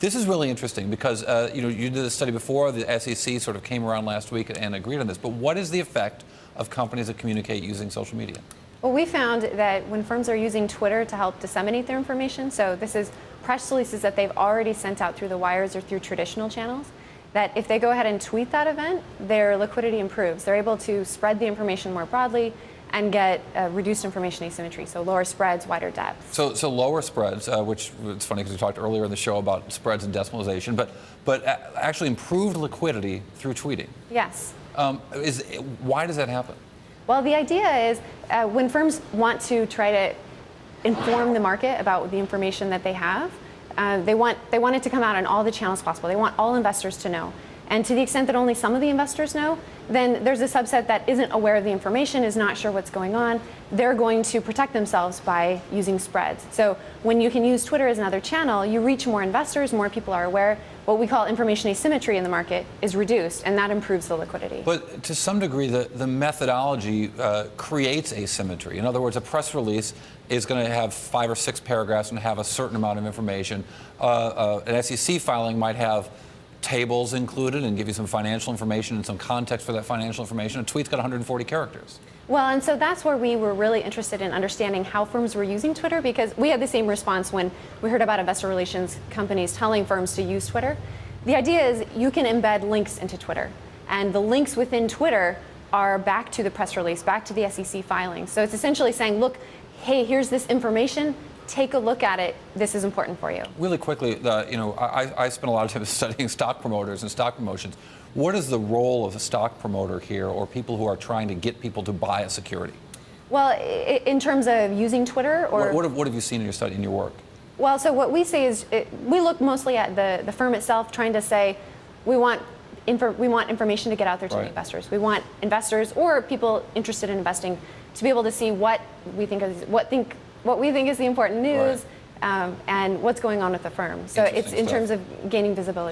This is really interesting because you did a study before. The SEC sort of came around last week and agreed on this. But what is the effect of companies that communicate using social media? Well, we found that when firms are using Twitter to help disseminate their information, so this is press releases that they've already sent out through the wires or through traditional channels, that if they go ahead and tweet that event, their liquidity improves. They're able to spread the information more broadly and get reduced information asymmetry, so lower spreads, wider depth. So lower spreads, which it's funny because we talked earlier in the show about spreads and decimalization, but actually improved liquidity through tweeting. Yes. Why does that happen? Well, the idea is when firms want to try to inform the market about the information that they have, they want it to come out on all the channels possible. They want all investors to know. And to the extent that only some of the investors know, then there's a subset that isn't aware of the information, is not sure what's going on. They're going to protect themselves by using spreads. So when you can use Twitter as another channel, you reach more investors, more people are aware. What we call information asymmetry in the market is reduced, and that improves the liquidity. But to some degree, the methodology creates asymmetry. In other words, a press release is going to have 5 or 6 paragraphs and have a certain amount of information. An SEC filing might have tables included and give you some financial information and some context for that financial information. A tweet's got 140 characters. Well, and so that's where we were really interested in understanding how firms were using Twitter, because we had the same response when we heard about investor relations companies telling firms to use Twitter. The idea is you can embed links into Twitter, and the links within Twitter are back to the press release, back to the SEC filing. So it's essentially saying, look, hey, here's this information. Take a look at it. This is important for you. Really quickly, I spent a lot of time studying stock promoters and stock promotions. What is the role of a stock promoter here, or people who are trying to get people to buy a security? Well, in terms of using Twitter, or what have you seen in your study, in your work? Well, so what we say is we look mostly at the firm itself, trying to say we want information to get out there to the investors. We want investors or people interested in investing to be able to see what we think is the important news, and what's going on with the firm. So it's in terms of gaining visibility.